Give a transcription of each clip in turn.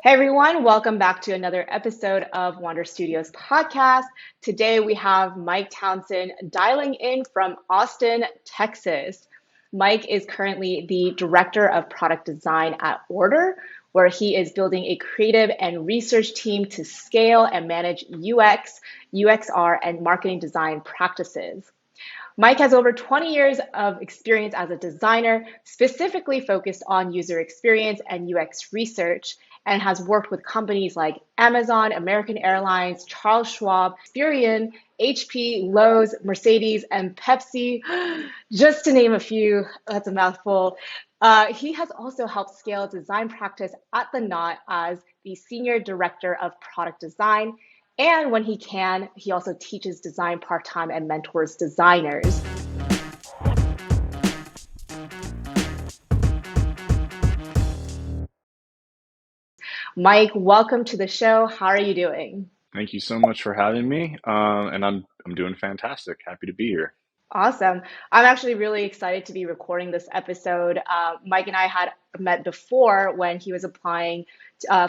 Hey everyone, welcome back to another episode of WandrFul Studios podcast. Today we have Mike Townson dialing in from Austin, Texas. Mike is currently the Director of Product Design at WandrFul, where he is building a creative and research team to scale and manage UX, UXR, and marketing design practices. Mike has over 20 years of experience as a designer, specifically focused on user experience and UX research, and has worked with companies like Amazon, American Airlines, Charles Schwab, Experian, HP, Lowe's, Mercedes, and Pepsi, just to name a few. That's a mouthful. He has also helped scale design practice at the Knot as the Senior Director of Product Design. And when he can, he also teaches design part-time and mentors designers. Mike, welcome to the show. How are you doing? Thank you so much for having me. And I'm doing fantastic. Happy to be here. Awesome. I'm actually really excited to be recording this episode. Mike and I had met before when he was applying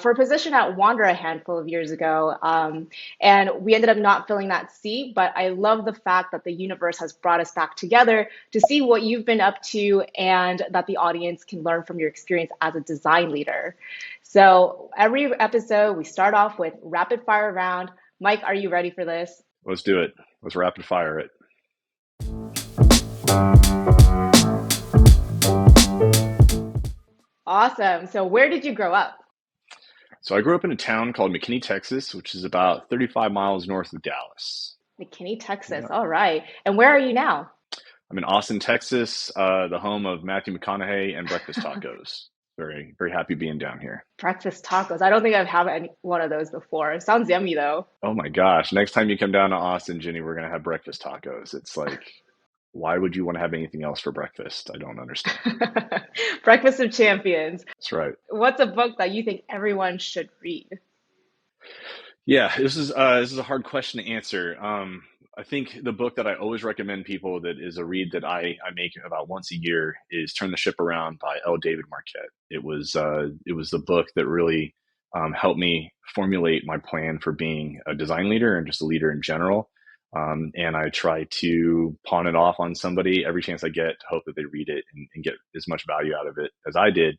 for a position at WandrFul a handful of years ago. And we ended up not filling that seat, but I love the fact that the universe has brought us back together to see what you've been up to and that the audience can learn from your experience as a design leader. So every episode, we start off with rapid fire round. Mike, are you ready for this? Let's do it. Let's rapid fire it. Awesome. So where did you grow up? So I grew up in a town called McKinney, Texas, which is about 35 miles north of Dallas. McKinney, Texas. Yeah. All right. And where are you now? I'm in Austin, Texas, the home of Matthew McConaughey and breakfast tacos. Very, very happy being down here. Breakfast tacos. I don't think I've had any, one of those before. It sounds yummy though. Oh my gosh. Next time you come down to Austin, Jinny, we're going to have breakfast tacos. It's like, why would you want to have anything else for breakfast? I don't understand. Breakfast of Champions. That's right. What's a book that you think everyone should read? Yeah, this is a hard question to answer. I think the book that I always recommend people that is a read that I make about once a year is "Turn the Ship Around" by L. David Marquette. It was the book that really helped me formulate my plan for being a design leader and just a leader in general. And I try to pawn it off on somebody every chance I get to hope that they read it and get as much value out of it as I did.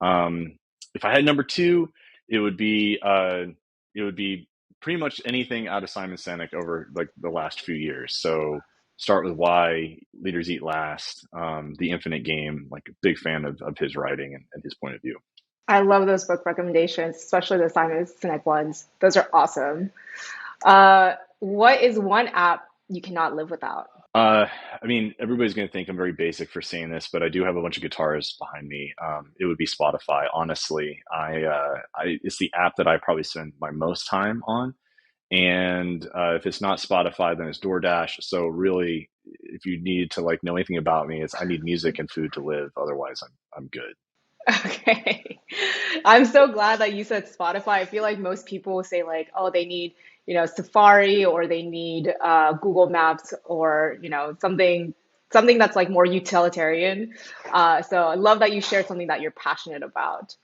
If I had number two, it would be it would be pretty much anything out of Simon Sinek over like the last few years. So start with Why Leaders Eat Last, The Infinite Game. Like a big fan of his writing and his point of view. I love those book recommendations, especially the Simon Sinek ones. Those are awesome. What is one app you cannot live without? I mean, everybody's going to think I'm very basic for saying this, but I do have a bunch of guitars behind me. It would be Spotify. Honestly, it's the app that I probably spend my most time on. And if it's not Spotify, then it's DoorDash. So really, if you need to like know anything about me, it's I need music and food to live. Otherwise, I'm good. Okay. I'm so glad that you said Spotify. I feel like most people will say like, oh, they need, Safari or they need Google Maps or, something that's like more utilitarian. So I love that you shared something that you're passionate about.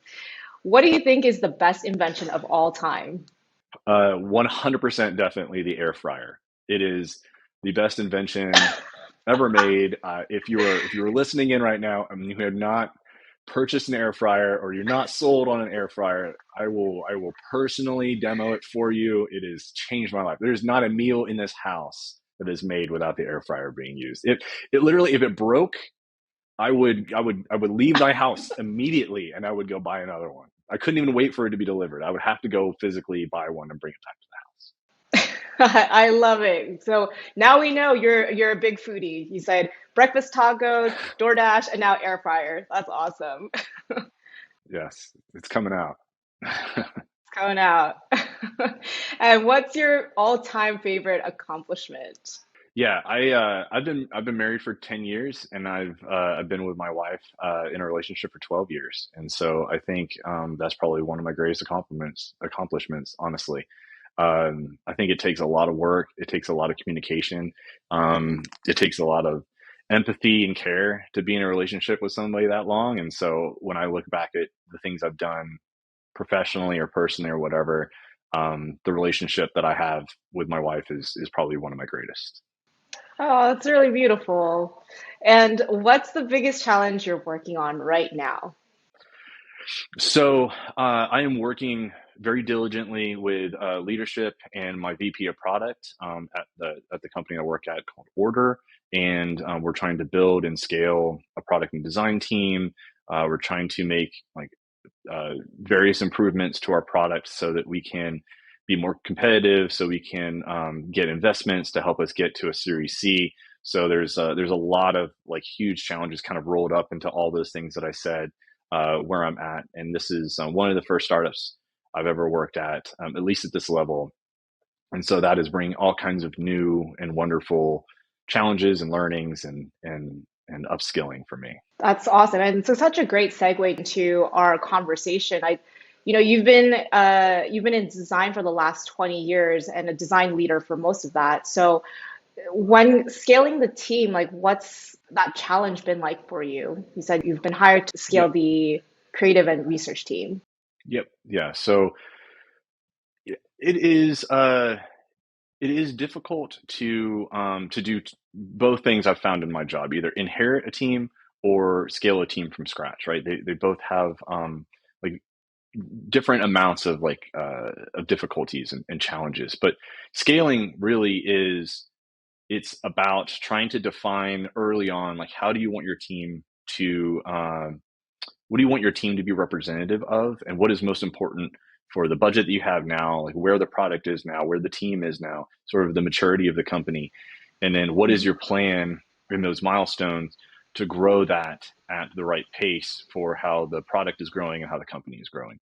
What do you think is the best invention of all time? 100% definitely the air fryer. It is the best invention ever made. If you were listening in right now, I mean, you have not purchased an air fryer or you're not sold on an air fryer, I will personally demo it for you. It has changed my life. There's not a meal in this house that is made without the air fryer being used. It literally, if it broke, I would leave my house immediately and I would go buy another one. I couldn't even wait for it to be delivered. I would have to go physically buy one and bring it back to the house. I love it. So now we know you're a big foodie. You said breakfast tacos, DoorDash, and now air fryer. That's awesome. Yes, it's coming out. It's coming out. And what's your all-time favorite accomplishment? Yeah, I've been married for 10 years and I've been with my wife in a relationship for 12 years. And so I think that's probably one of my greatest accomplishments, honestly. I think it takes a lot of work, it takes a lot of communication, it takes a lot of empathy and care to be in a relationship with somebody that long. And so when I look back at the things I've done professionally or personally or whatever, the relationship that I have with my wife is probably one of my greatest. Oh, that's really beautiful. And what's the biggest challenge you're working on right now? So I am working very diligently with leadership and my VP of product at the company I work at called Order, and we're trying to build and scale a product and design team. We're trying to make various improvements to our product so that we can be more competitive, so we can get investments to help us get to a Series C. So there's a lot of like huge challenges kind of rolled up into all those things that I said where I'm at, and this is one of the first startups I've ever worked at least at this level, and so that is bringing all kinds of new and wonderful challenges and learnings and upskilling for me. That's awesome. And so such a great segue into our conversation. You've been in design for the last 20 years and a design leader for most of that. So when scaling the team, like what's that challenge been like for you? You said you've been hired to scale Yep. the creative and research team. Yep. Yeah. So it is. It is difficult to do both things I've found in my job, either inherit a team or scale a team from scratch, right? They both have like different amounts of difficulties and challenges. But scaling really is it's about trying to define early on, like how do you want your team to what do you want your team to be representative of, and what is most important for the budget that you have now, like where the product is now, where the team is now, sort of the maturity of the company, and then what is your plan in those milestones to grow that at the right pace for how the product is growing and how the company is growing.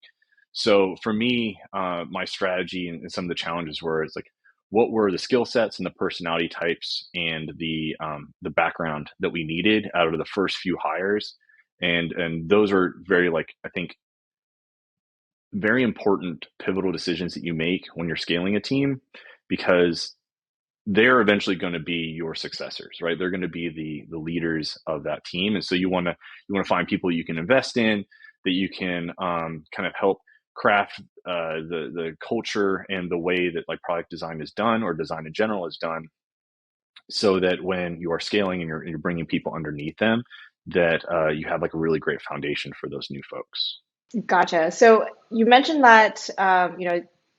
So for me, my strategy and some of the challenges were it's like what were the skill sets and the personality types and the background that we needed out of the first few hires, and those are very like I think very important pivotal decisions that you make when you're scaling a team, because they're eventually going to be your successors, right? They're going to be the leaders of that team, and so you want to find people you can invest in, that you can kind of help craft the culture and the way that like product design is done or design in general is done, so that when you are scaling and you're bringing people underneath them, that you have like a really great foundation for those new folks. Gotcha. So you mentioned that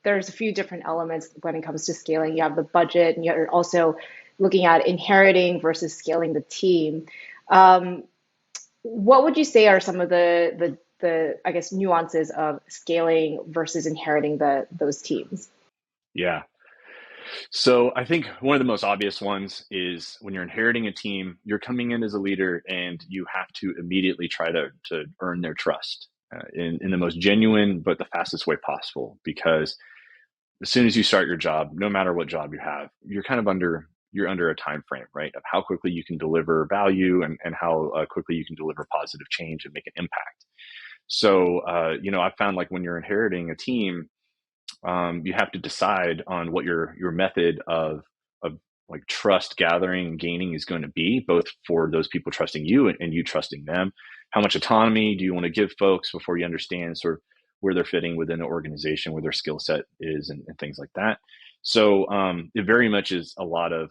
there's a few different elements when it comes to scaling. You have the budget, and you're also looking at inheriting versus scaling the team. Um, what would you say are some of the I guess nuances of scaling versus inheriting those teams? Yeah. So I think one of the most obvious ones is when you're inheriting a team, you're coming in as a leader and you have to immediately try to earn their trust in the most genuine but the fastest way possible. Because as soon as you start your job, no matter what job you have, you're under a time frame, right? Of how quickly you can deliver value and how quickly you can deliver positive change and make an impact. So, I found like when you're inheriting a team, you have to decide on what your method of like trust gathering and gaining is going to be, both for those people trusting you and you trusting them. How much autonomy do you want to give folks before you understand sort of where they're fitting within the organization, where their skill set is, and things like that. So it very much is a lot of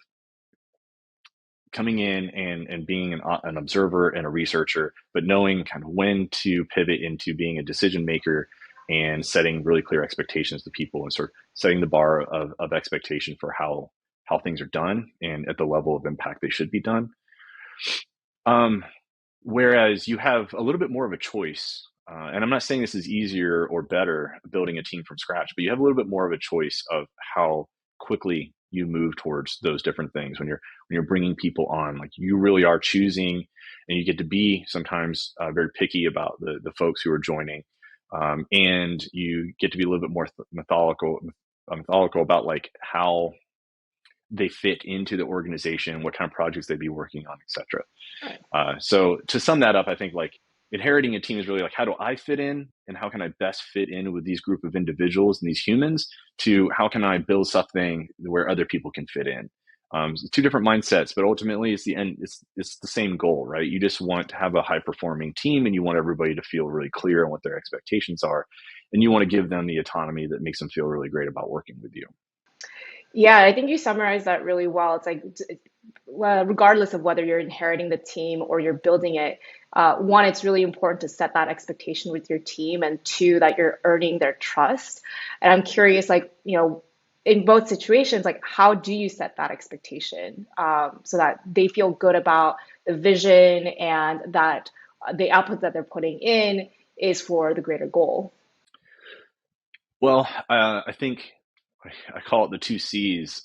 coming in and being an observer and a researcher, but knowing kind of when to pivot into being a decision maker and setting really clear expectations to people and sort of setting the bar of expectation for how things are done and at the level of impact they should be done. Um, Whereas you have a little bit more of a choice, and I'm not saying this is easier or better building a team from scratch, but you have a little bit more of a choice of how quickly you move towards those different things when you're bringing people on. Like you really are choosing, and you get to be sometimes very picky about the folks who are joining, and you get to be a little bit more methodical about like how they fit into the organization, what kind of projects they'd be working on, etc. So to sum that up, I think like inheriting a team is really like, how do I fit in and how can I best fit in with these group of individuals and these humans, to how can I build something where other people can fit in. Two different mindsets, but ultimately it's the end. It's the same goal, right? You just want to have a high performing team and you want everybody to feel really clear on what their expectations are. and you want to give them the autonomy that makes them feel really great about working with you. Yeah, I think you summarized that really well. It's like, well, regardless of whether you're inheriting the team or you're building it, one, it's really important to set that expectation with your team, and two, that you're earning their trust. And I'm curious, like, in both situations, like, how do you set that expectation so that they feel good about the vision and that the output that they're putting in is for the greater goal? Well, I think I call it the two C's,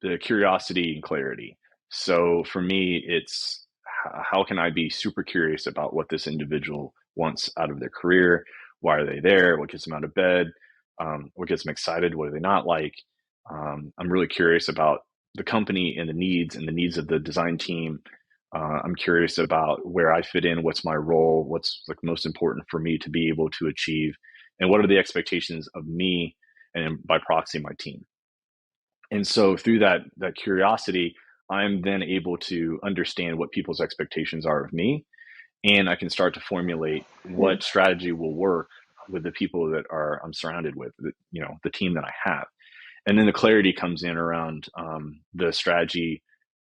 the curiosity and clarity. So for me, it's how can I be super curious about what this individual wants out of their career? Why are they there? What gets them out of bed? What gets them excited? What do they not like? I'm really curious about the company and the needs of the design team. I'm curious about where I fit in, what's my role, what's like most important for me to be able to achieve, and what are the expectations of me and by proxy my team. And so through that curiosity, I'm then able to understand what people's expectations are of me, and I can start to formulate what strategy will work with the people that are I'm surrounded with, the team that I have. And then the clarity comes in around the strategy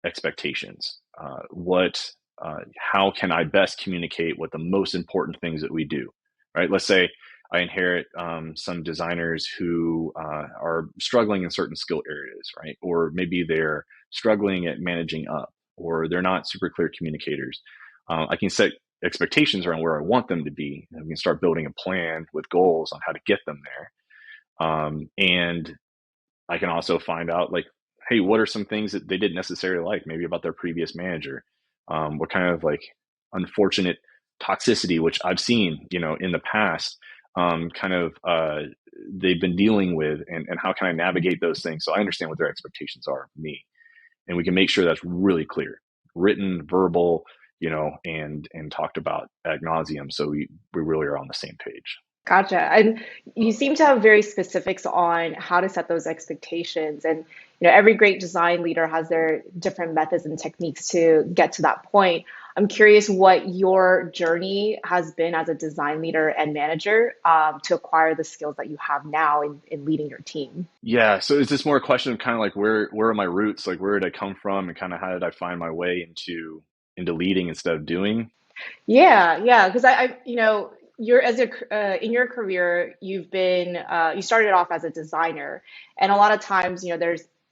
expectations. How can I best communicate what the most important things that we do, right? Let's say I inherit some designers who are struggling in certain skill areas, right? Or maybe they're struggling at managing up, or they're not super clear communicators. I can set expectations around where I want them to be, and we can start building a plan with goals on how to get them there. And I can also find out, like, hey, what are some things that they didn't necessarily like, maybe about their previous manager? What kind of like unfortunate toxicity, which I've seen, in the past, they've been dealing with, and how can I navigate those things so I understand what their expectations are of me, and we can make sure that's really clear, written, verbal, and talked about ad nauseum, so we really are on the same page. Gotcha. And you seem to have very specifics on how to set those expectations. And every great design leader has their different methods and techniques to get to that point. I'm curious what your journey has been as a design leader and manager to acquire the skills that you have now in leading your team. Yeah. So is this more a question of kind of like where are my roots? Like where did I come from, and kind of how did I find my way into leading instead of doing? Yeah, yeah, because you're in your career, you started off as a designer, and a lot of times,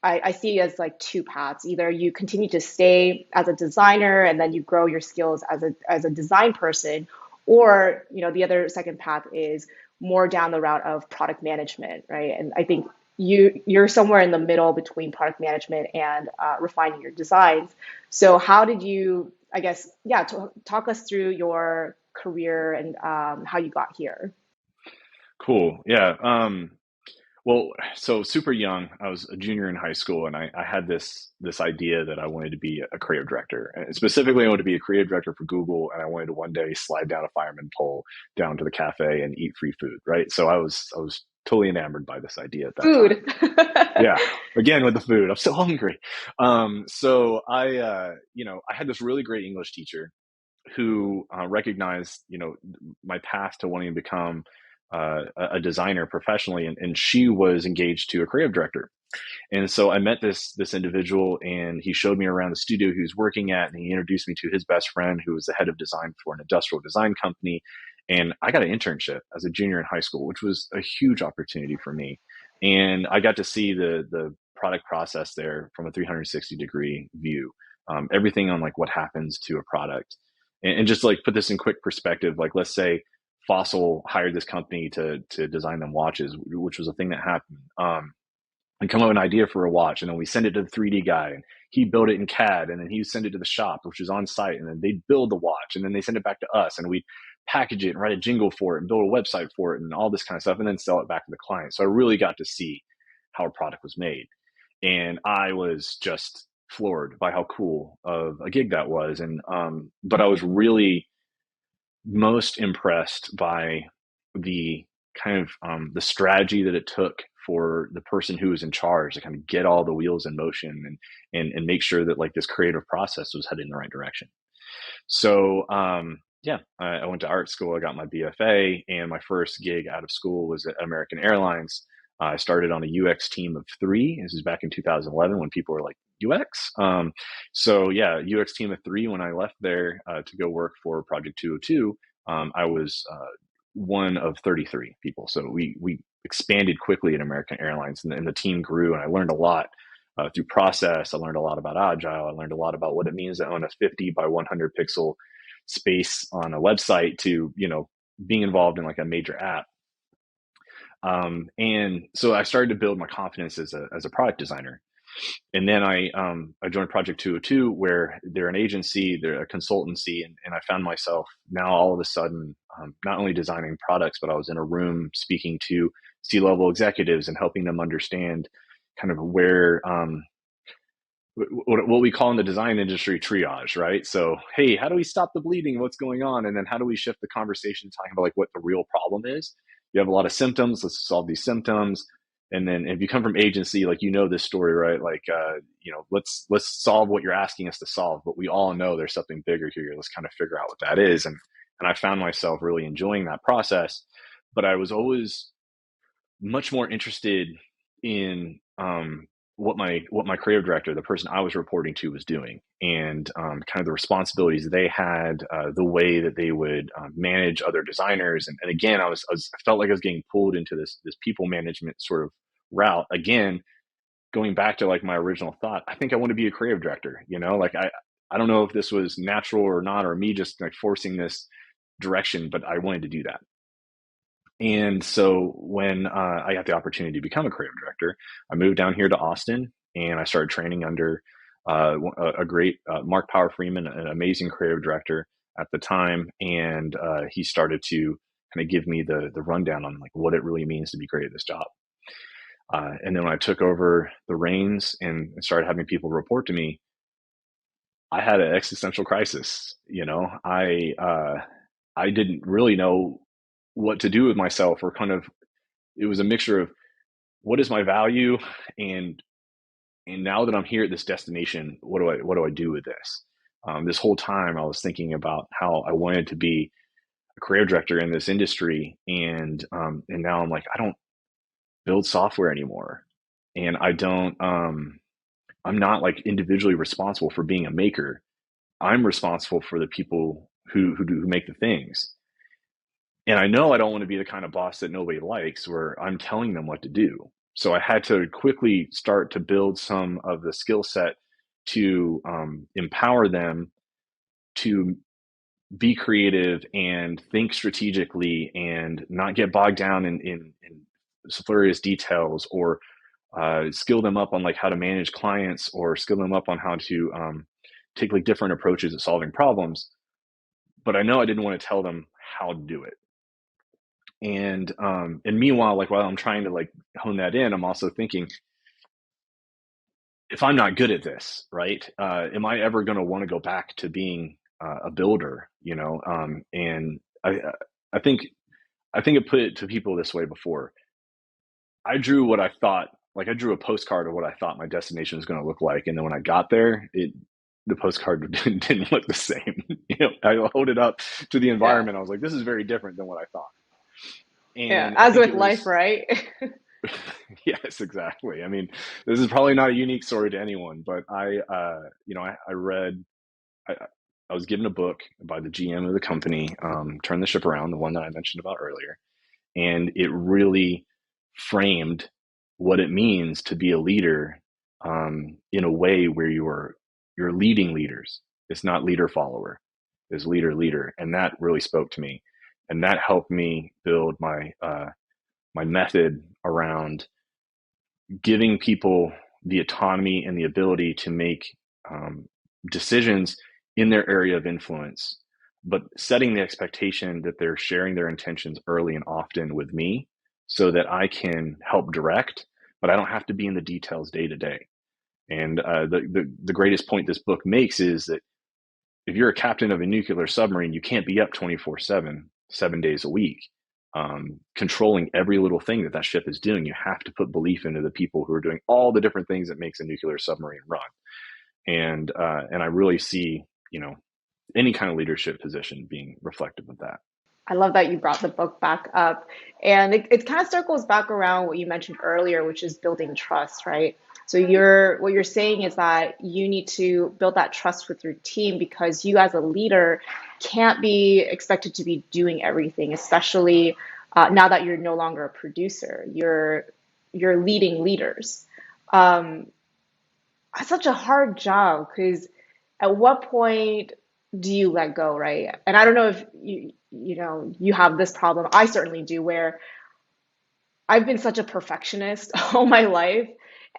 I see it as like two paths. Either you continue to stay as a designer and then you grow your skills as a design person, or the other second path is more down the route of product management, right? And I think you're somewhere in the middle between product management and refining your designs. So how did you, I guess, yeah, talk us through your career and how you got here. Cool. Yeah. Well, so super young, I was a junior in high school, and I had this idea that I wanted to be a creative director. And specifically, I wanted to be a creative director for Google, and I wanted to one day slide down a fireman pole down to the cafe and eat free food, right? So I was totally enamored by this idea at that time. Food. Yeah, again with the food, I'm so hungry. So I had this really great English teacher who recognized, my path to wanting to become a designer professionally, and she was engaged to a creative director. And so I met this individual, and he showed me around the studio he was working at, and he introduced me to his best friend, who was the head of design for an industrial design company. And I got an internship as a junior in high school, which was a huge opportunity for me. And I got to see the product process there from a 360-degree view, everything on like what happens to a product, and just like put this in quick perspective. Like, let's say Fossil hired this company to design them watches, which was a thing that happened. And come up with an idea for a watch, and then we send it to the 3D guy, and he built it in CAD, and then he send it to the shop, which is on site, and then they build the watch, and then they send it back to us, and we package it and write a jingle for it and build a website for it and all this kind of stuff, and then sell it back to the client. So I really got to see how a product was made, and I was just floored by how cool of a gig that was. And but I was really most impressed by the kind of the strategy that it took for the person who was in charge to kind of get all the wheels in motion, and make sure that like this creative process was headed in the right direction. So Yeah, I went to art school. I got my BFA, and my first gig out of school was at American Airlines. I started on a UX team of three. This is back in 2011 when people were like, UX? So yeah, UX team of three. When I left there to go work for Project 202, I was one of 33 people. So we expanded quickly at American Airlines, and the team grew, and I learned a lot through process. I learned a lot about agile. I learned a lot about what it means to own a 50 by 100 pixel space on a website to, being involved in like a major app. And so I started to build my confidence as a product designer. And then I joined Project 202, where they're an agency, they're a consultancy, and I found myself now all of a sudden not only designing products, but I was in a room speaking to C-level executives and helping them understand kind of where what we call in the design industry triage, right? So, hey, how do we stop the bleeding? What's going on? And then how do we shift the conversation talking about like what the real problem is? You have a lot of symptoms. Let's solve these symptoms. And then if you come from agency, like, this story, right? Like, let's solve what you're asking us to solve, but we all know there's something bigger here. Let's kind of figure out what that is. And I found myself really enjoying that process, but I was always much more interested in what my creative director, the person I was reporting to, was doing, and kind of the responsibilities they had, the way that they would manage other designers, and again, I felt like I was getting pulled into this people management sort of route again, going back to like my original thought. I think I want to be a creative director. Like I don't know if this was natural or not, or me just like forcing this direction, but I wanted to do that. And so when I got the opportunity to become a creative director, I moved down here to Austin, and I started training under a great Mark Power Freeman, an amazing creative director at the time. And he started to kind of give me the rundown on like what it really means to be great at this job. And then when I took over the reins and started having people report to me, I had an existential crisis. I didn't really know what to do with myself, or kind of, it was a mixture of what is my value, and now that I'm here at this destination, what do I do with this? This whole time I was thinking about how I wanted to be a creative director in this industry, and now I'm like, I don't build software anymore, and I'm not like individually responsible for being a maker. I'm responsible for the people who make the things. And I know I don't want to be the kind of boss that nobody likes, where I'm telling them what to do. So I had to quickly start to build some of the skill set to empower them to be creative and think strategically, and not get bogged down in spurious details, or skill them up on like how to manage clients, or skill them up on how to take like different approaches at solving problems. But I know I didn't want to tell them how to do it. And meanwhile, like while I'm trying to like hone that in, I'm also thinking, if I'm not good at this, right, am I ever going to want to go back to being a builder? And I think I put it to people this way before. I drew what I thought, like I drew a postcard of what I thought my destination was going to look like, and then when I got there, the postcard didn't look the same. I hold it up to the Yeah. environment. I was like, this is very different than what I thought. Yeah. And I As think with it life, was, right? yes, exactly. I mean, this is probably not a unique story to anyone, but I read, I, I was given a book by the GM of the company, Turn the Ship Around, the one that I mentioned about earlier, and it really framed what it means to be a leader, in a way where you're leading leaders. It's not leader follower, it's leader, and that really spoke to me, and that helped me build my method around giving people the autonomy and the ability to make decisions in their area of influence, but setting the expectation that they're sharing their intentions early and often with me, so that I can help direct, but I don't have to be in the details day to day. And the greatest point this book makes is that if you're a captain of a nuclear submarine, you can't be up 24/7, 7 days a week, controlling every little thing that ship is doing. You have to put belief into the people who are doing all the different things that makes a nuclear submarine run. And I really see, any kind of leadership position being reflective of that. I love that you brought the book back up. And it kind of circles back around what you mentioned earlier, which is building trust, right? So what you're saying is that you need to build that trust with your team because you as a leader can't be expected to be doing everything, especially now that you're no longer a producer. You're leading leaders. Um, it's such a hard job because at what point do you let go, right? And I don't know if you have this problem. I certainly do, where I've been such a perfectionist all my life,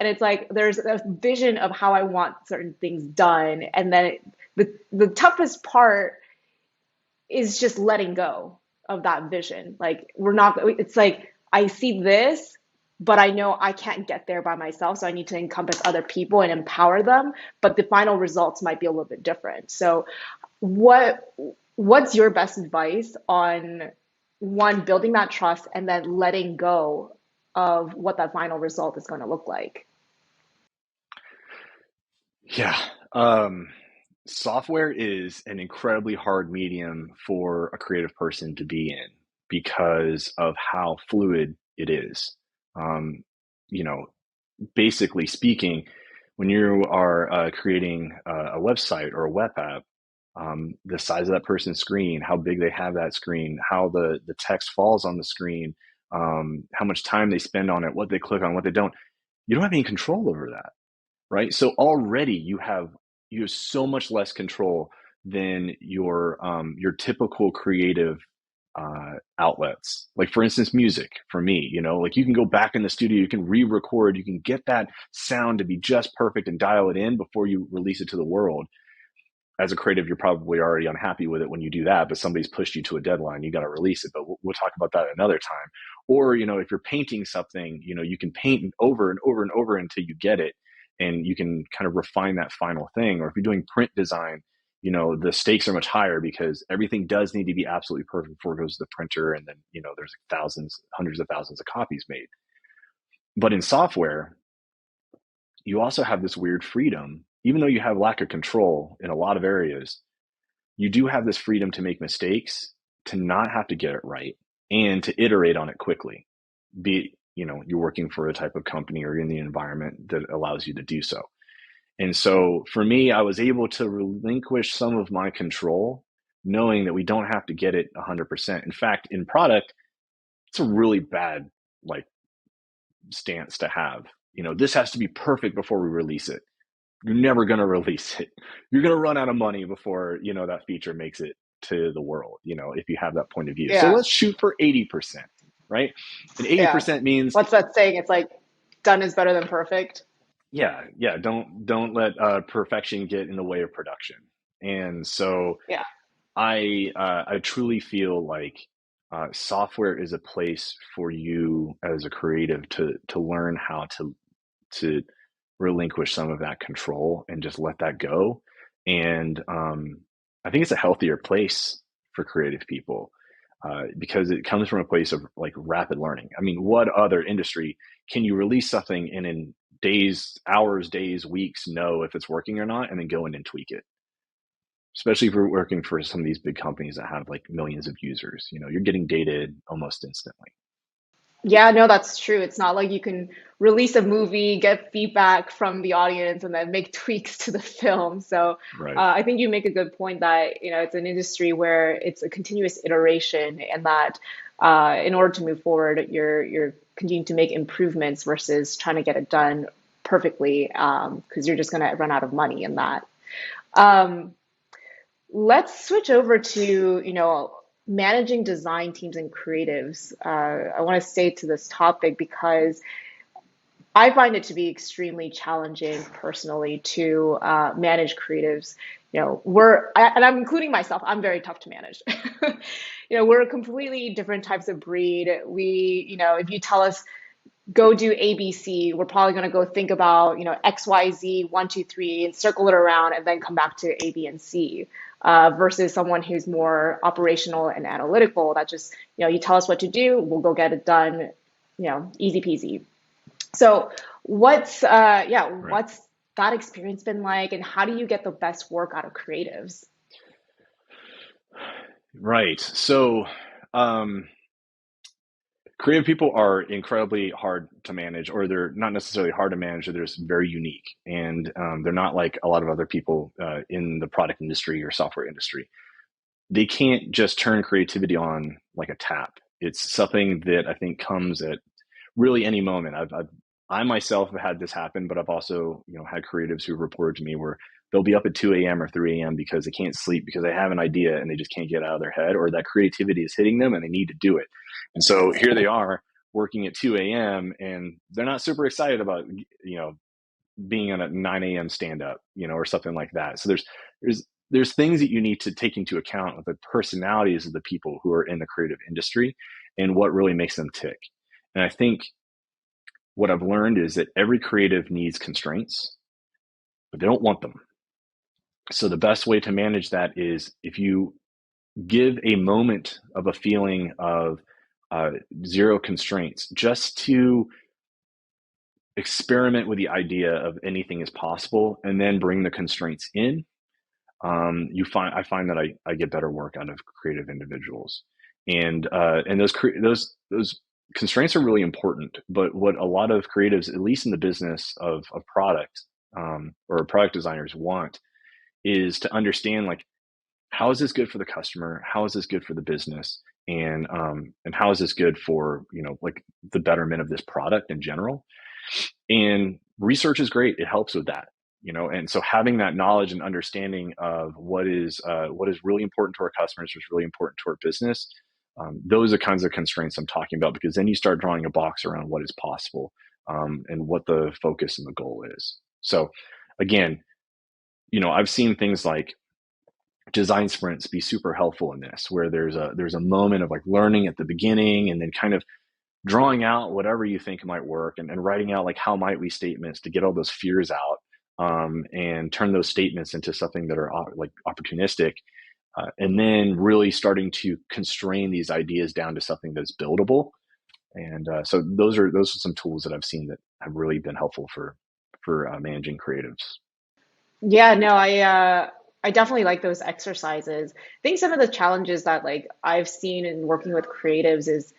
and it's like there's a vision of how I want certain things done, and then the toughest part is just letting go of that vision. Like we're not. It's like I see this, but I know I can't get there by myself, so I need to encompass other people and empower them. But the final results might be a little bit different. So what what's your best advice on one, building that trust and then letting go of what that final result is going to look like? Yeah. Um, Software is an incredibly hard medium for a creative person to be in because of how fluid it is. Um, you know, Basically speaking, when you are creating a website or a web app, the size of that person's screen, how big they have that screen, how the text falls on the screen, how much time they spend on it, what they click on, what they don't, you don't have any control over that, right? So already you have so much less control than your typical creative outlets. Like for instance, music for me, like you can go back in the studio, you can re-record, you can get that sound to be just perfect and dial it in before you release it to the world. As a creative, you're probably already unhappy with it when you do that, but somebody's pushed you to a deadline, you got to release it. But we'll talk about that another time. Or, if you're painting something, you can paint over and over and over until you get it, and you can kind of refine that final thing. Or if you're doing print design, the stakes are much higher because everything does need to be absolutely perfect before it goes to the printer. And then, there's thousands, hundreds of thousands of copies made. But in software, you also have this weird freedom, even though you have lack of control in a lot of areas, you do have this freedom to make mistakes, to not have to get it right, and to iterate on it quickly. Be it, you're working for a type of company or in the environment that allows you to do so. And so for me, I was able to relinquish some of my control, knowing that we don't have to get it 100%. In fact, in product, it's a really bad like stance to have. This has to be perfect before we release it. You're never going to release it. You're going to run out of money before, that feature makes it to the world, if you have that point of view. So Yeah, let's shoot for 80%, right? And yeah. 80% means, What's that saying? It's like done is better than perfect. yeah, yeah, don't let perfection get in the way of production. And so Yeah. I truly feel like software is a place for you as a creative to learn how to relinquish some of that control and just let that go. And I think it's a healthier place for creative people because it comes from a place of like rapid learning. I mean, what other industry can you release something and in days, hours, days, weeks know if it's working or not, and then go in and tweak it? Especially if you're working for some of these big companies that have like millions of users, you're getting dated almost instantly. Yeah, no, that's true. It's not like you can release a movie, get feedback from the audience, and then make tweaks to the film. So Right. I think you make a good point that, it's an industry where it's a continuous iteration, and that in order to move forward, you're continuing to make improvements versus trying to get it done perfectly because you're just going to run out of money in that. Um, let's switch over to, managing design teams and creatives. I want to stay to this topic because I find it to be extremely challenging personally to manage creatives. And I'm including myself, I'm very tough to manage. We're completely different types of breed. If you tell us go do ABC, we're probably going to go think about, XYZ, one, two, three, and circle it around and then come back to A, B, and C. Versus someone who's more operational and analytical that just, you tell us what to do, we'll go get it done, easy peasy. So Right. what's that experience been like, and how do you get the best work out of creatives? Right. So, um, creative people are incredibly hard to manage, or they're not necessarily hard to manage, they're just very unique. And they're not like a lot of other people in the product industry or software industry. They can't just turn creativity on like a tap. It's something that I think comes at really any moment. I myself have had this happen, but I've also, had creatives who reported to me where they'll be up at 2 a.m. or 3 a.m. because they can't sleep because they have an idea and they just can't get out of their head, or that creativity is hitting them and they need to do it. And so here they are working at 2 a.m. and they're not super excited about, being on a 9 a.m. stand up, or something like that. So there's things that you need to take into account with the personalities of the people who are in the creative industry and what really makes them tick. And I think what I've learned is that every creative needs constraints, but they don't want them. So the best way to manage that is if you give a moment of a feeling of zero constraints, just to experiment with the idea of anything is possible, and then bring the constraints in. I find that I get better work out of creative individuals, and those constraints are really important. But what a lot of creatives, at least in the business of product, or product designers, want is to understand, like, how is this good for the customer? How is this good for the business? And how is this good for, like, the betterment of this product in general? And research is great. It helps with that, and so having that knowledge and understanding of what is really important to our customers, what's really important to our business, those are kinds of constraints I'm talking about, because then you start drawing a box around what is possible, and what the focus and the goal is. So again, I've seen things like design sprints be super helpful in this, where there's a moment of like learning at the beginning, and then kind of drawing out whatever you think might work, and writing out like how might we statements to get all those fears out, and turn those statements into something that are like opportunistic, and then really starting to constrain these ideas down to something that's buildable. And so those are some tools that I've seen that have really been helpful for managing creatives. Yeah, no, I definitely like those exercises. I think some of the challenges that like I've seen in working with creatives is,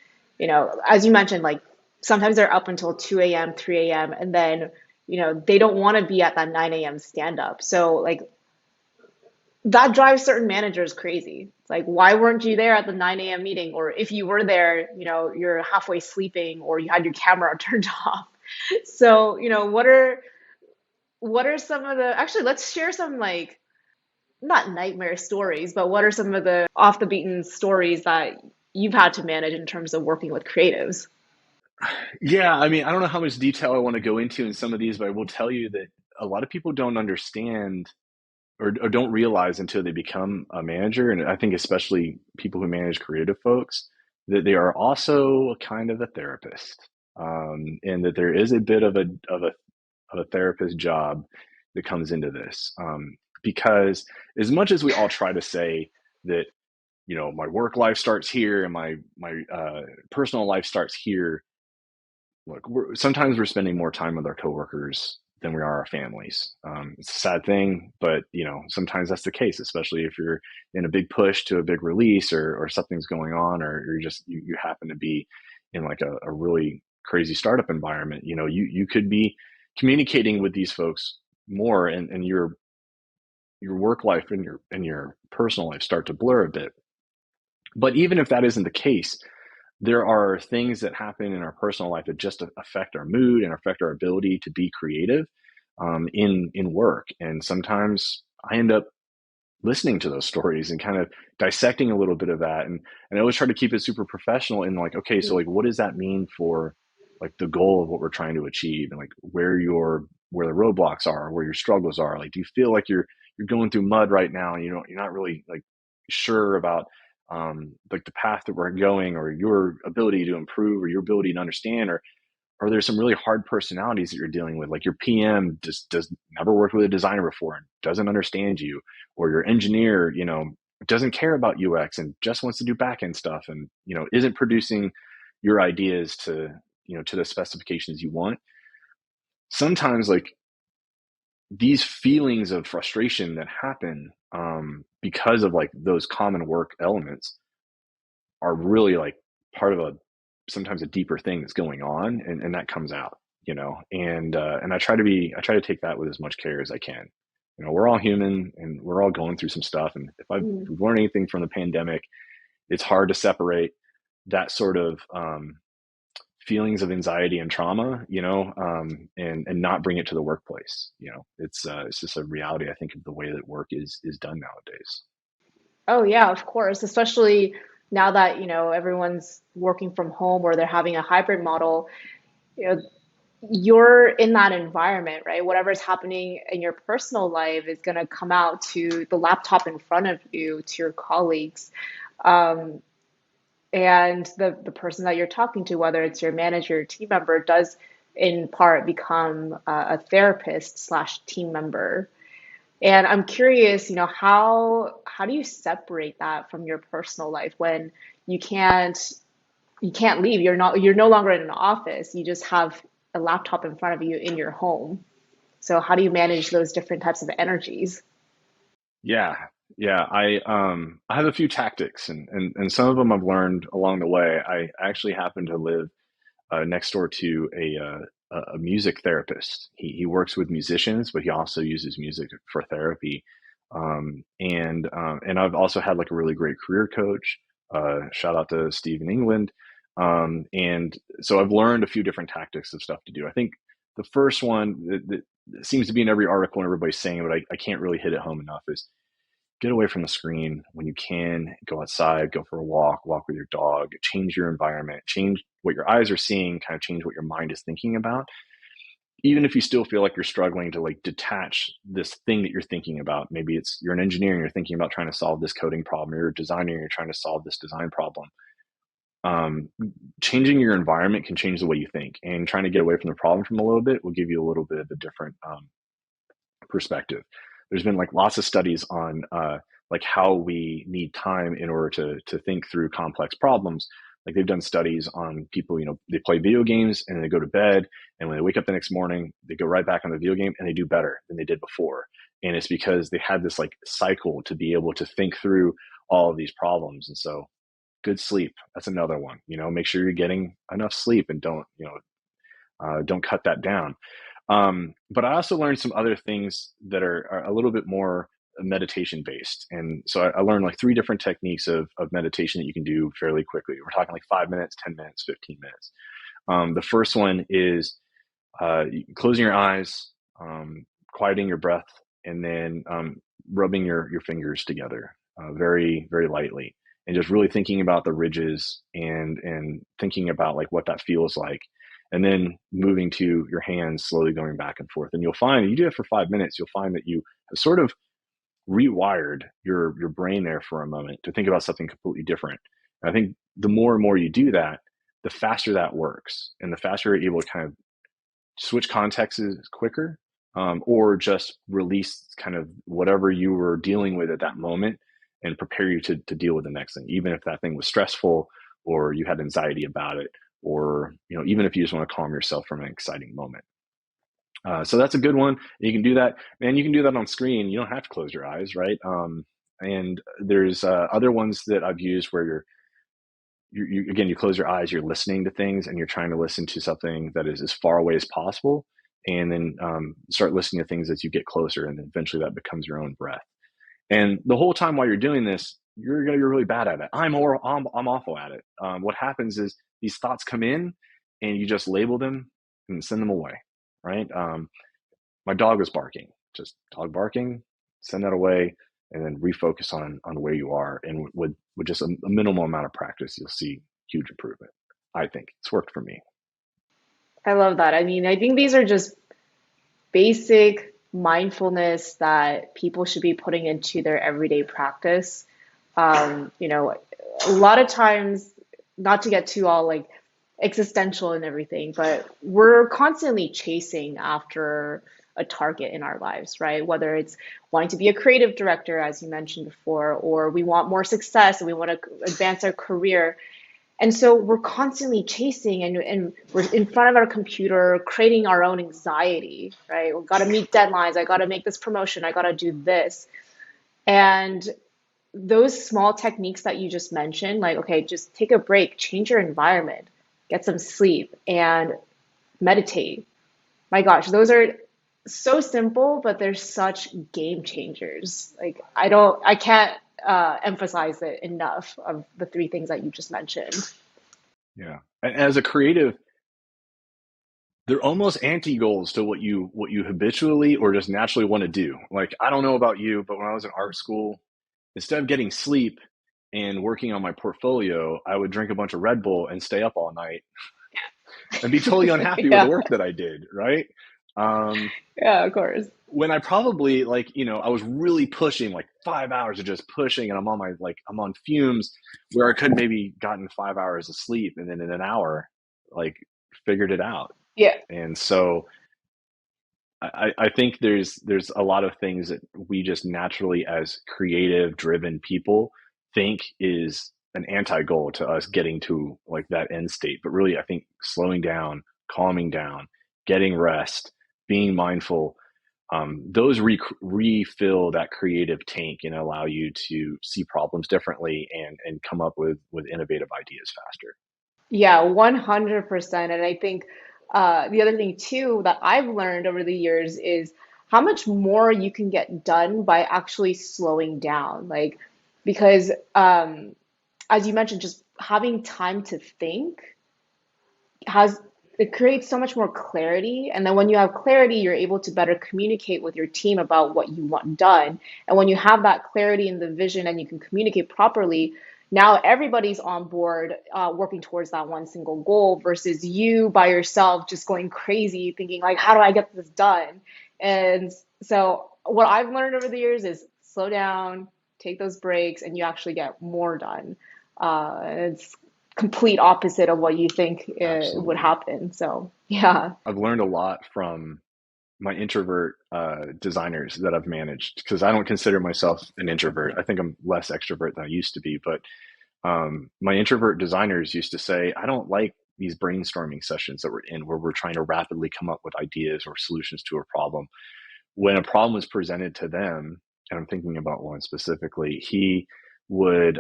as you mentioned, like sometimes they're up until 2 a.m., 3 a.m., and then, they don't want to be at that 9 a.m. stand up. So like that drives certain managers crazy. It's like, why weren't you there at the 9 a.m. meeting? Or if you were there, you're halfway sleeping or you had your camera turned off. So, what are some of the, actually, let's share some like not nightmare stories, but what are some of the off the beaten stories that you've had to manage in terms of working with creatives? Yeah, I mean, I don't know how much detail I want to go into in some of these, but I will tell you that a lot of people don't understand, or don't realize until they become a manager, and I think especially people who manage creative folks, that they are also kind of a therapist, and that there is a bit of a therapist job that comes into this, because as much as we all try to say that, my work life starts here and my personal life starts here, look, sometimes we're spending more time with our coworkers than we are our families. It's a sad thing, but sometimes that's the case, especially if you're in a big push to a big release, or something's going on, or you happen to be in like a really crazy startup environment. You could be communicating with these folks more, and your work life and your personal life start to blur a bit. But even if that isn't the case, there are things that happen in our personal life that just affect our mood and affect our ability to be creative, in work. And sometimes I end up listening to those stories and kind of dissecting a little bit of that. And I always try to keep it super professional, and like, okay, so like, what does that mean for like the goal of what we're trying to achieve, and like where the roadblocks are, where your struggles are. Like, do you feel like you're going through mud right now, and you're not really like sure about like the path that we're going, or your ability to improve, or your ability to understand, or there's some really hard personalities that you're dealing with, like your PM just does never worked with a designer before and doesn't understand you, or your engineer, doesn't care about UX and just wants to do backend stuff, and isn't producing your ideas to the specifications you want. Sometimes, like, these feelings of frustration that happen because of like those common work elements are really like part of a sometimes a deeper thing that's going on, and that comes out, and I try to take that with as much care as I can. We're all human and we're all going through some stuff, and if we've learned anything from the pandemic, it's hard to separate that sort of feelings of anxiety and trauma, and not bring it to the workplace. It's just a reality, I think, of the way that work is done nowadays. Oh yeah, of course, especially now that, everyone's working from home or they're having a hybrid model, you know, you're in that environment, right? Whatever's happening in your personal life is going to come out to the laptop in front of you, to your colleagues. Um, and the person that you're talking to, whether it's your manager or team member, does in part become a therapist slash team member. And I'm curious, how do you separate that from your personal life when you can't you can't leave. You're no longer in an office. You just have a laptop in front of you in your home. So how do you manage those different types of energies? Yeah, yeah. I have a few tactics, and some of them I've learned along the way. I actually happen to live next door to a music therapist. He works with musicians, but he also uses music for therapy. And I've also had like a really great career coach. Shout out to Steve in England. And so I've learned a few different tactics of stuff to do. I think the first one that seems to be in every article and everybody's saying it, but I can't really hit it home enough, is get away from the screen when you can. Go outside, go for a walk with your dog, change your environment, change what your eyes are seeing, kind of change what your mind is thinking about. Even if you still feel like you're struggling to like detach this thing that you're thinking about, maybe it's you're an engineer and you're thinking about trying to solve this coding problem, or you're a designer and you're trying to solve this design problem. um, Changing your environment can change the way you think, and trying to get away from the problem from a little bit will give you a little bit of a different perspective. There's been like lots of studies on like how we need time in order to think through complex problems. Like they've done studies on people, they play video games and they go to bed, and when they wake up the next morning, they go right back on the video game and they do better than they did before. And it's because they had this like cycle to be able to think through all of these problems. And so good sleep, that's another one. Make sure you're getting enough sleep, and don't cut that down. But I also learned some other things that are a little bit more meditation based. And so I learned like three different techniques of meditation that you can do fairly quickly. We're talking like 5 minutes, 10 minutes, 15 minutes. The first one is closing your eyes, quieting your breath, and then rubbing your fingers together very, very lightly. And just really thinking about the ridges, and thinking about like what that feels like, and then moving to your hands, slowly going back and forth. And you'll find, you do it for 5 minutes, you'll find that you have sort of rewired your brain there for a moment to think about something completely different. And I think the more and more you do that, the faster that works, and the faster you're able to kind of switch contexts quicker, or just release kind of whatever you were dealing with at that moment, and prepare you to deal with the next thing, even if that thing was stressful, or you had anxiety about it, or even if you just want to calm yourself from an exciting moment. So that's a good one. You can do that, and you can do that on screen. You don't have to close your eyes, right? And there's other ones that I've used where you again, you close your eyes, you're listening to things, and you're trying to listen to something that is as far away as possible, and then start listening to things as you get closer, and eventually that becomes your own breath. And the whole time while you're doing this, you're gonna be really bad at it. I'm awful at it. What happens is these thoughts come in, and you just label them and send them away, right? My dog was barking, just dog barking, send that away, and then refocus on where you are. And with just a minimal amount of practice, you'll see huge improvement. I think it's worked for me. I love that. I mean, I think these are just basic mindfulness that people should be putting into their everyday practice. You know, a lot of times, not to get too all like existential and everything, but we're constantly chasing after a target in our lives, right? Whether it's wanting to be a creative director, as you mentioned before, or we want more success and we want to advance our career. And so we're constantly chasing and we're in front of our computer creating our own anxiety, right? We've got to meet deadlines. I got to make this promotion. I got to do this. And those small techniques that you just mentioned, like, okay, just take a break, change your environment, get some sleep, and meditate. My gosh, those are so simple, but they're such game changers. Like, I can't emphasize it enough of the three things that you just mentioned. Yeah. And as a creative, they're almost anti-goals to what you habitually or just naturally want to do. Like, I don't know about you, but when I was in art school, instead of getting sleep and working on my portfolio, I would drink a bunch of Red Bull and stay up all night and be totally unhappy with the Yeah, work that I did, right? Um, yeah, of course. when I probably, like, I was really pushing, like 5 hours of just pushing, and I'm on fumes, where I could maybe gotten 5 hours of sleep and then in an hour, like, figured it out. Yeah, And so I think there's a lot of things that we just naturally, as creative driven people, think is an anti-goal to us getting to like that end state. But really, I think slowing down, calming down, getting rest, being mindful, those refill that creative tank and allow you to see problems differently and come up with innovative ideas faster. yeah, 100%. And I think the other thing too that I've learned over the years is how much more you can get done by actually slowing down. Like, because as you mentioned, just having time to think has it creates so much more clarity. And then when you have clarity, you're able to better communicate with your team about what you want done. And when you have that clarity in the vision and you can communicate properly, now everybody's on board working towards that one single goal versus you by yourself just going crazy thinking like, how do I get this done? And so what I've learned over the years is slow down, take those breaks, and you actually get more done. It's complete opposite of what you think would Absolutely. happen. So, yeah. I've learned a lot from my introvert designers that I've managed, because I don't consider myself an introvert. I think I'm less extrovert than I used to be. But my introvert designers used to say, I don't like these brainstorming sessions that we're in where we're trying to rapidly come up with ideas or solutions to a problem. When a problem was presented to them, and I'm thinking about one specifically, he would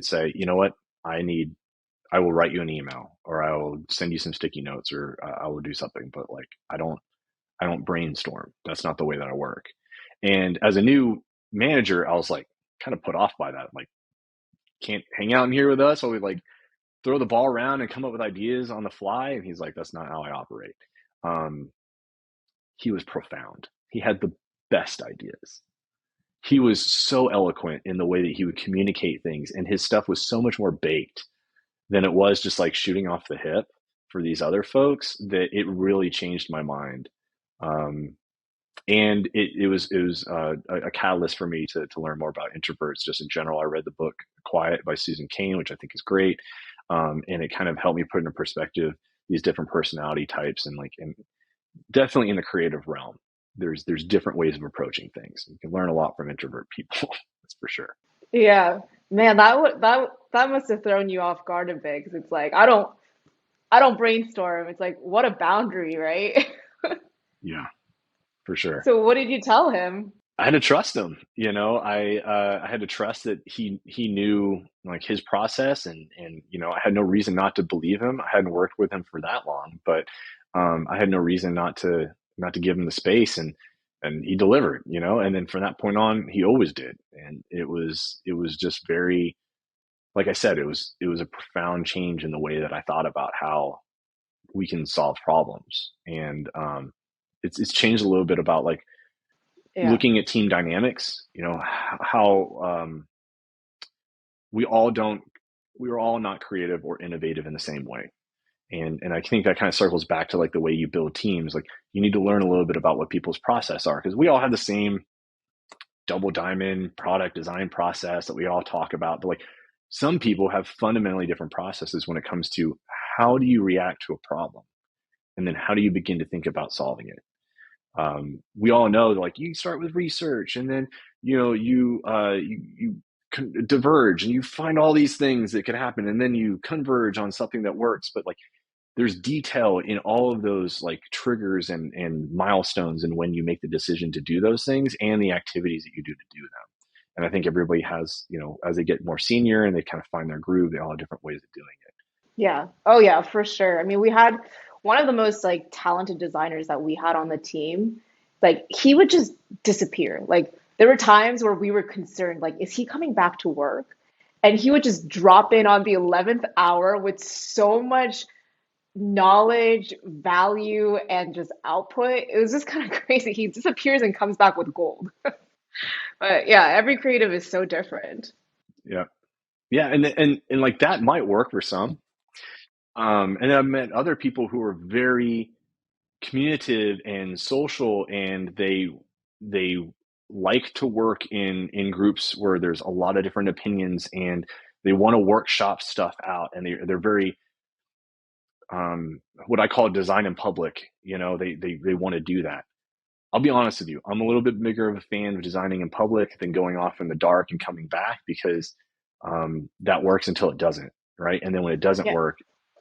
say, you know what, I need I will write you an email, or I will send you some sticky notes, or I will do something, but like I don't brainstorm. That's not the way that I work. And as a new manager, I was like kind of put off by that. Like, can't hang out in here with us while we like throw the ball around and come up with ideas on the fly. And he's like, that's not how I operate. Um, he was profound. He had the best ideas. He was so eloquent in the way that he would communicate things, and his stuff was so much more baked than it was just like shooting off the hip for these other folks, that it really changed my mind. Um, and it was a catalyst for me to learn more about introverts just in general. I read the book Quiet by Susan Cain, which I think is great, and it kind of helped me put into perspective these different personality types, and definitely in the creative realm, there's different ways of approaching things. You can learn a lot from introvert people. That's for sure. Yeah. Man, that must have thrown you off guard a bit because it's like I don't brainstorm. It's like what a boundary, right? Yeah, for sure. So what did you tell him? I had to trust him. I had to trust that he knew like his process, and I had no reason not to believe him. I hadn't worked with him for that long, but I had no reason not to give him the space, and he delivered. And then from that point on, he always did, and it was just very, like I said, it was a profound change in the way that I thought about how we can solve problems, and it's changed a little bit about like Yeah. looking at team dynamics, how we all don't, we are all not creative or innovative in the same way. And I think that kind of circles back to like the way you build teams. Like, you need to learn a little bit about what people's process are, because we all have the same double diamond product design process that we all talk about. But like, some people have fundamentally different processes when it comes to how do you react to a problem, and then how do you begin to think about solving it. We all know that, like, you start with research, and then you diverge, and you find all these things that could happen, and then you converge on something that works. But like, there's detail in all of those like triggers and milestones, and when you make the decision to do those things and the activities that you do to do them. And I think everybody has, as they get more senior and they kind of find their groove, they all have different ways of doing it. Yeah. Oh yeah, for sure. I mean, we had one of the most like talented designers that we had on the team. Like he would just disappear. Like there were times where we were concerned, like, is he coming back to work? And he would just drop in on the 11th hour with so much knowledge, value, and just output. It was just kind of crazy. He disappears and comes back with gold. But yeah, every creative is so different. Yeah. Yeah. And like that might work for some. And I've met other people who are very communicative and social, and they like to work in groups where there's a lot of different opinions, and they want to workshop stuff out, and they're very what I call design in public. They want to do that. I'll be honest with you. I'm a little bit bigger of a fan of designing in public than going off in the dark and coming back, because that works until it doesn't, right? And then when it doesn't Yeah, work,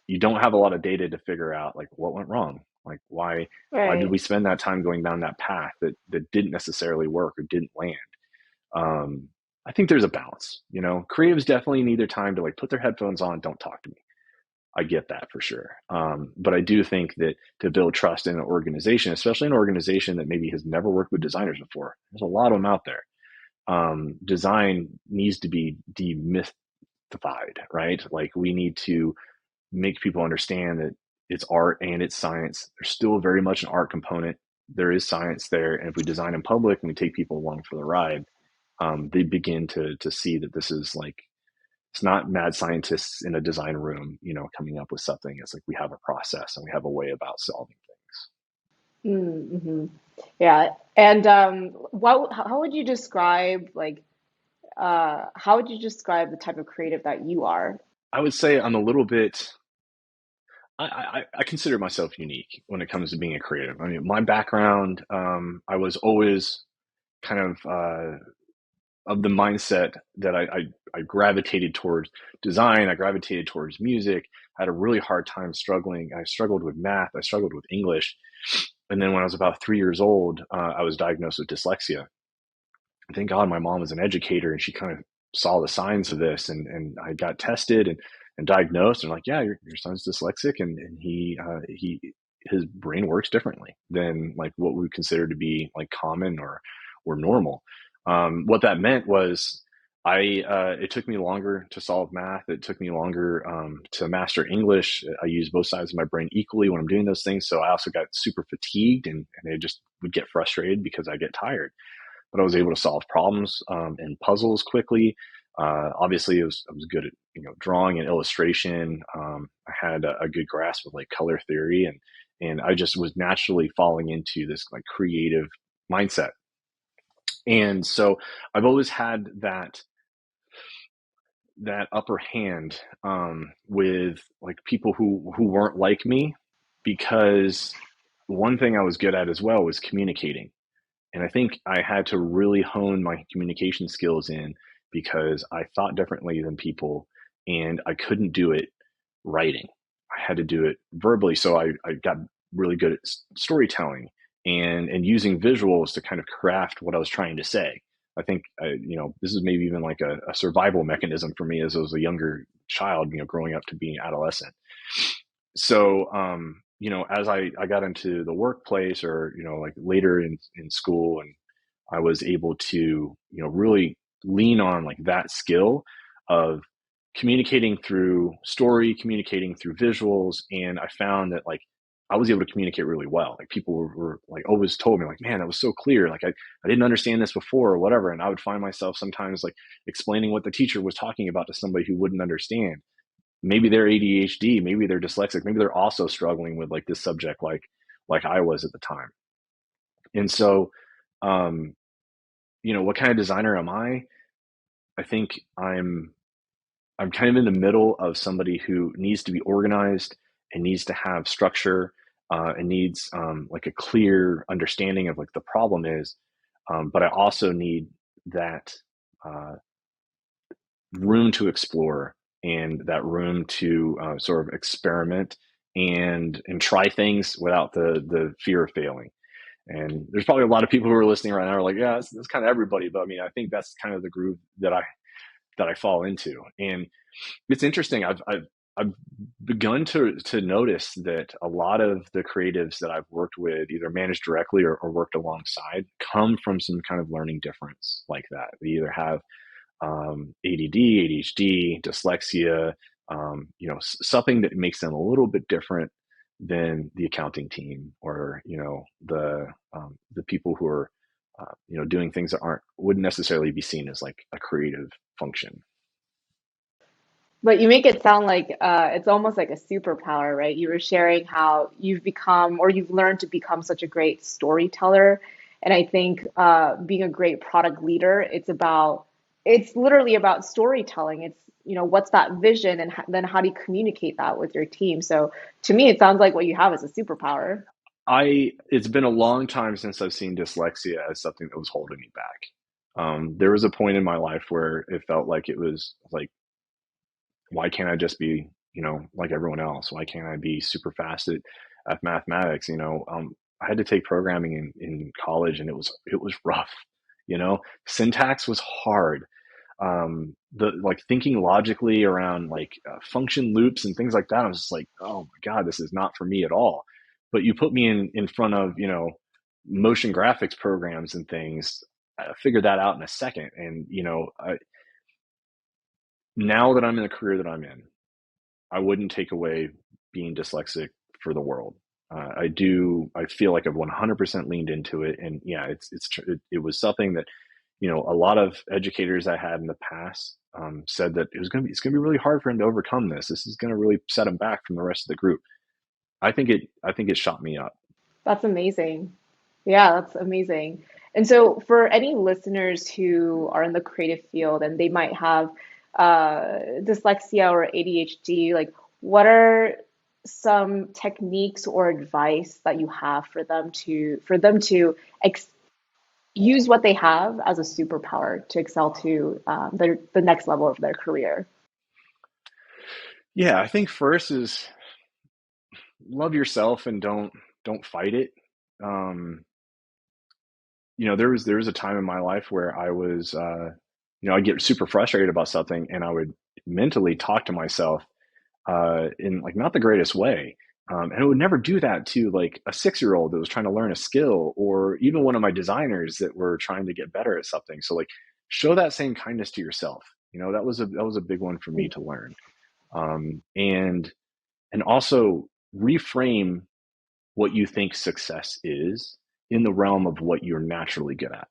you don't have a lot of data to figure out like what went wrong, like why did right. we spend that time going down that path that didn't necessarily work or didn't land. I think there's a balance. Creatives definitely need their time to like put their headphones on, don't talk to me. I get that for sure. But I do think that to build trust in an organization, especially an organization that maybe has never worked with designers before, there's a lot of them out there. Design needs to be demystified, right? Like we need to make people understand that it's art and it's science. There's still very much an art component. There is science there. And if we design in public and we take people along for the ride, they begin to see that this is like, it's not mad scientists in a design room, coming up with something. It's like we have a process and we have a way about solving things. Mm-hmm. Yeah. And how would you describe like how would you describe the type of creative that you are? I would say I'm a little bit. I consider myself unique when it comes to being a creative. I mean, my background, I was always kind of the mindset that I gravitated towards design. I gravitated towards music. I had a really hard time struggling. I struggled with math. I struggled with English. And then when I was about 3 years old, I was diagnosed with dyslexia. Thank God my mom was an educator and she kind of saw the signs of this, and I got tested and diagnosed, and like, yeah, your son's dyslexic, and his brain works differently than like what we would consider to be like common or normal. What that meant was it took me longer to solve math. It took me longer to master English. I use both sides of my brain equally when I'm doing those things. So I also got super fatigued, and I just would get frustrated because I get tired. But I was able to solve problems and puzzles quickly. Obviously, I was good at drawing and illustration. I had a good grasp of like color theory, and I just was naturally falling into this like creative mindset. And so I've always had that upper hand with like people who weren't like me, because one thing I was good at as well was communicating. And I think I had to really hone my communication skills in, because I thought differently than people, and I couldn't do it writing. I had to do it verbally. So I got really good at storytelling and using visuals to kind of craft what I was trying to say. I think, this is maybe even like a survival mechanism for me as I was a younger child, growing up to being adolescent. So, as I got into the workplace, or, like later in school, and I was able to, really lean on like that skill of communicating through story, communicating through visuals. And I found that like I was able to communicate really well. Like people were like always told me like, man, that was so clear. Like I didn't understand this before or whatever. And I would find myself sometimes like explaining what the teacher was talking about to somebody who wouldn't understand. Maybe they're ADHD, maybe they're dyslexic, maybe they're also struggling with like this subject, like I was at the time. And so, um, what kind of designer am I? I think I'm kind of in the middle of somebody who needs to be organized and needs to have structure, and needs like a clear understanding of like the problem is, but I also need that uh, room to explore and that room to sort of experiment and try things without the fear of failing. And there's probably a lot of people who are listening right now are like, yeah, that's kind of everybody. But I mean, I think that's kind of the groove that I fall into. And it's interesting. I've begun to notice that a lot of the creatives that I've worked with, either managed directly or worked alongside, come from some kind of learning difference like that. They either have ADD, ADHD, dyslexia, something that makes them a little bit different than the accounting team, or the people who are doing things that wouldn't necessarily be seen as like a creative function. But you make it sound like it's almost like a superpower, right? You were sharing how you've become or you've learned to become such a great storyteller. And I think being a great product leader, it's literally about storytelling. It's, what's that vision and then how do you communicate that with your team? So to me, it sounds like what you have is a superpower. It's been a long time since I've seen dyslexia as something that was holding me back. There was a point in my life where it felt like it was like, why can't I just be, like everyone else? Why can't I be super fast at mathematics? I had to take programming in college, and it was rough. Syntax was hard. The like thinking logically around like function loops and things like that. I was just like, oh my God, this is not for me at all. But you put me in front of motion graphics programs and things. I figured that out in a second. And now that I'm in the career that I'm in, I wouldn't take away being dyslexic for the world. I do. I feel like I've 100% leaned into it, and yeah, it was something that a lot of educators I had in the past said that it's gonna be really hard for him to overcome this. This is gonna really set him back from the rest of the group. I think it shot me up. That's amazing. Yeah, that's amazing. And so, for any listeners who are in the creative field and they might have dyslexia or ADHD, like what are some techniques or advice that you have for them to ex use what they have as a superpower to excel to the next level of their career? Yeah, I think first is love yourself and don't fight it. Um, there was a time in my life where I was, I'd get super frustrated about something, and I would mentally talk to myself in like not the greatest way. And I would never do that to like a 6-year-old that was trying to learn a skill, or even one of my designers that were trying to get better at something. So like, show that same kindness to yourself. That was a big one for me to learn. And also reframe what you think success is in the realm of what you're naturally good at.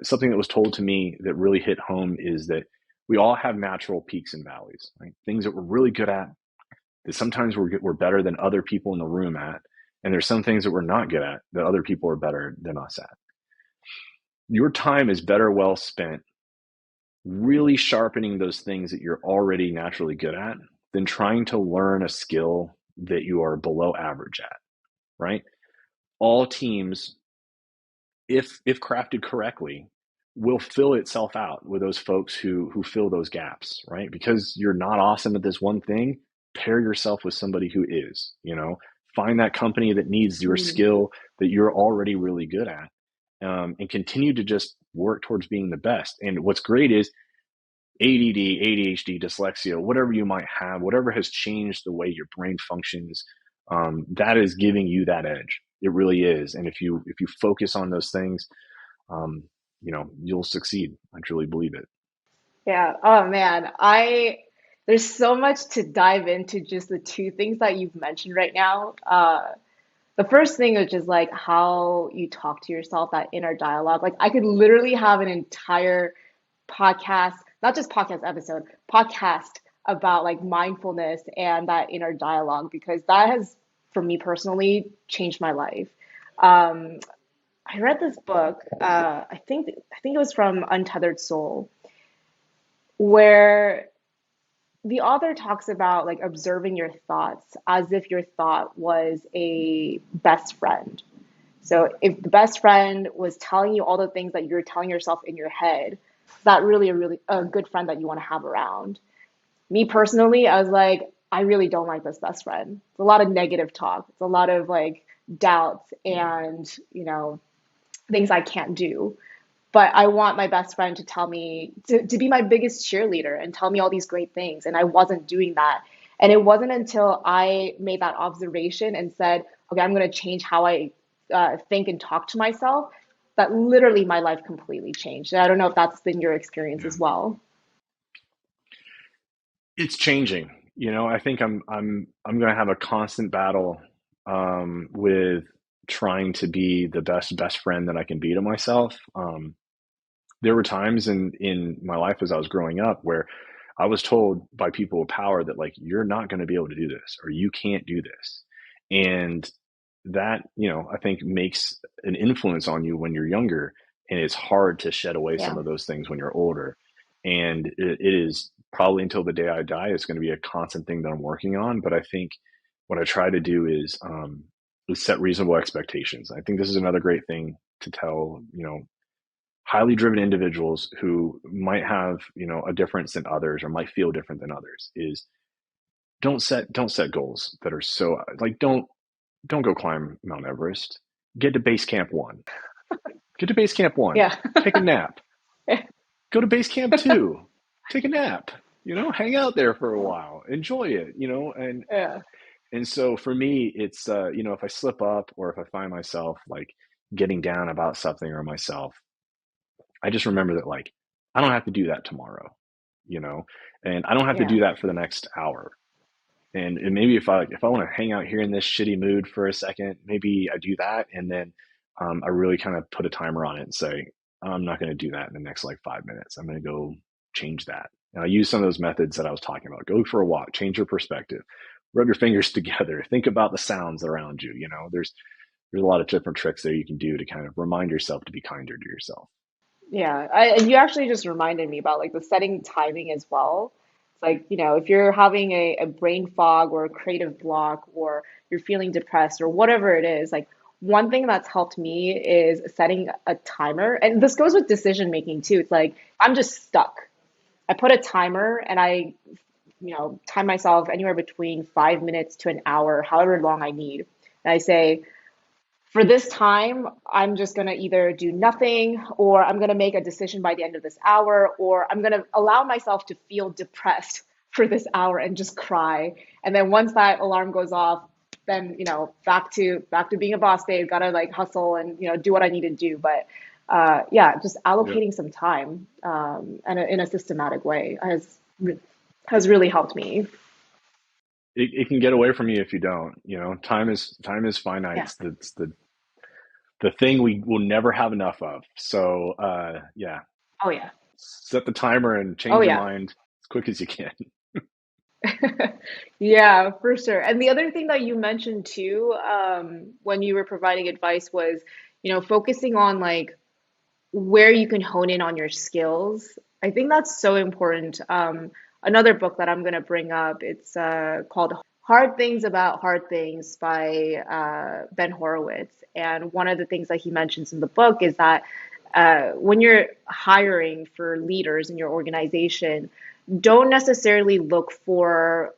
Something that was told to me that really hit home is that we all have natural peaks and valleys, right? Things that we're really good at, that sometimes we're better than other people in the room at. And there's some things that we're not good at that other people are better than us at. Your time is better well spent really sharpening those things that you're already naturally good at than trying to learn a skill that you are below average at, right? All teams, if crafted correctly, will fill itself out with those folks who fill those gaps, right? Because you're not awesome at this one thing, pair yourself with somebody who is, find that company that needs your Mm. skill that you're already really good at, and continue to just work towards being the best. And what's great is ADD, ADHD, dyslexia, whatever you might have, whatever has changed the way your brain functions, that is giving you that edge. It really is. And if you focus on those things, um, you'll succeed. I truly believe it. Yeah. Oh man, I there's so much to dive into just the two things that you've mentioned right now. The first thing is just like how you talk to yourself, that inner dialogue. Like I could literally have an entire podcast, not just podcast episode, podcast about like mindfulness and that inner dialogue because that has, for me personally, changed my life. Um, I read this book. I think it was from Untethered Soul, where the author talks about like observing your thoughts as if your thought was a best friend. So if the best friend was telling you all the things that you're telling yourself in your head, Is that really a good friend that you want to have around? Me personally, I was like, I really don't like this best friend. It's a lot of negative talk. It's a lot of like doubts and, things I can't do. But I want my best friend to tell me, to be my biggest cheerleader and tell me all these great things. And I wasn't doing that. And it wasn't until I made that observation and said, okay, I'm going to change how I think and talk to myself, that literally my life completely changed. And I don't know if that's been your experience Yeah. as well. It's changing. I think I'm going to have a constant battle with trying to be the best friend that I can be to myself. There were times in my life as I was growing up where I was told by people with power that like you're not going to be able to do this or you can't do this. And that, I think makes an influence on you when you're younger, and it's hard to shed away some Yeah. of those things when you're older. And it is probably until the day I die, it's going to be a constant thing that I'm working on. But I think what I try to do is set reasonable expectations. I think this is another great thing to tell, highly driven individuals who might have, a difference than others or might feel different than others is don't set goals that are so like don't go climb Mount Everest. Get to base camp one. Get to base camp one. Yeah. Take a nap. Go to base camp two. Take a nap. Hang out there for a while. Enjoy it. Yeah. And so for me, it's if I slip up or if I find myself like getting down about something or myself, I just remember that like I don't have to do that tomorrow, you know, and I don't have to Yeah. do that for the next hour. And maybe if I want to hang out here in this shitty mood for a second, maybe I do that, and then I really kind of put a timer on it and say I'm not going to do that in the next like 5 minutes. I'm going to go change that. And I use some of those methods that I was talking about. Go for a walk, change your perspective, rub your fingers together, think about the sounds around you. There's a lot of different tricks there you can do to kind of remind yourself to be kinder to yourself. Yeah, and you actually just reminded me about like the setting timing as well. It's like, if you're having a brain fog or a creative block or you're feeling depressed or whatever it is, like one thing that's helped me is setting a timer. And this goes with decision making too. It's like I'm just stuck. I put a timer and I, time myself anywhere between 5 minutes to an hour, however long I need. And I say, for this time, I'm just going to either do nothing or I'm going to make a decision by the end of this hour, or I'm going to allow myself to feel depressed for this hour and just cry. And then once that alarm goes off, then, back to being a boss babe, gotta like hustle and, do what I need to do. But yeah, just Yep. allocating some time and in a systematic way has really helped me. It can get away from you if you don't. Time is finite. Yeah. It's the thing we will never have enough of. So yeah, Oh yeah. set the timer and Oh change your yeah. mind as quick as you can. Yeah, for sure. And the other thing that you mentioned too, when you were providing advice was, focusing on like where you can hone in on your skills. I think that's so important. Another book that I'm going to bring up, it's called Hard Things About Hard Things by Ben Horowitz. And one of the things that he mentions in the book is that when you're hiring for leaders in your organization, don't necessarily look for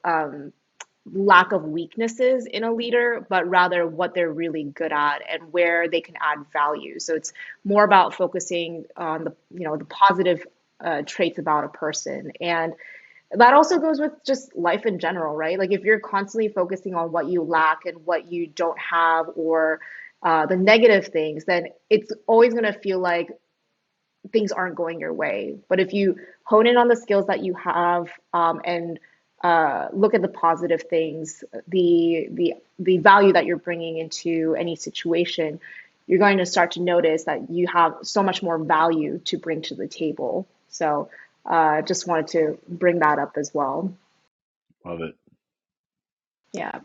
lack of weaknesses in a leader, but rather what they're really good at and where they can add value. So it's more about focusing on the positive traits about a person. And that also goes with just life in general, right? Like if you're constantly focusing on what you lack and what you don't have or the negative things, then it's always going to feel like things aren't going your way. But if you hone in on the skills that you have and look at the positive things, the value that you're bringing into any situation, you're going to start to notice that you have so much more value to bring to the table. So, just wanted to bring that up as well. Love it. Yeah.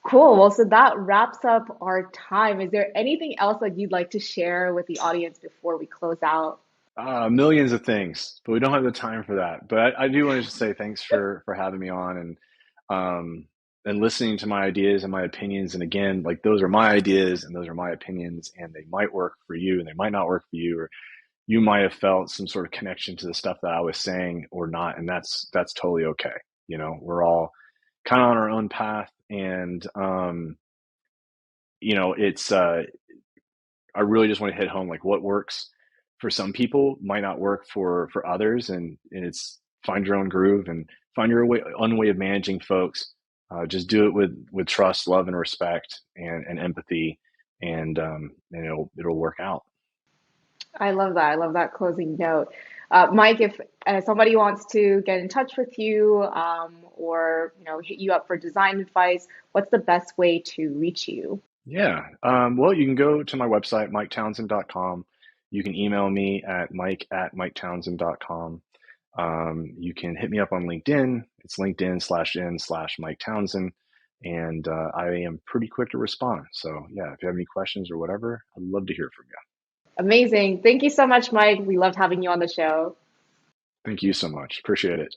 Cool. Well, so that wraps up our time. Is there anything else that you'd like to share with the audience before we close out? Millions of things, but we don't have the time for that. But I do want to just say thanks for having me on um, and listening to my ideas and my opinions. And again, like those are my ideas and those are my opinions, and they might work for you and they might not work for you. you might have felt some sort of connection to the stuff that I was saying or not, and that's totally okay. You know, we're all kind of on our own path, and you know, it's I really just want to hit home like what works for some people might not work for others, and it's find your own groove and find your own way of managing folks. Just do it with trust, love, and respect, and empathy, and it'll work out. I love that. I love that closing note. Mike, if somebody wants to get in touch with you, or hit you up for design advice, what's the best way to reach you? Yeah. Well, you can go to my website, miketownsend.com. You can email me at mike@miketownsend.com. You can hit me up on LinkedIn. It's LinkedIn/in/Mike Townsend. And I am pretty quick to respond. So, yeah, if you have any questions or whatever, I'd love to hear from you. Amazing. Thank you so much, Mike. We loved having you on the show. Thank you so much. Appreciate it.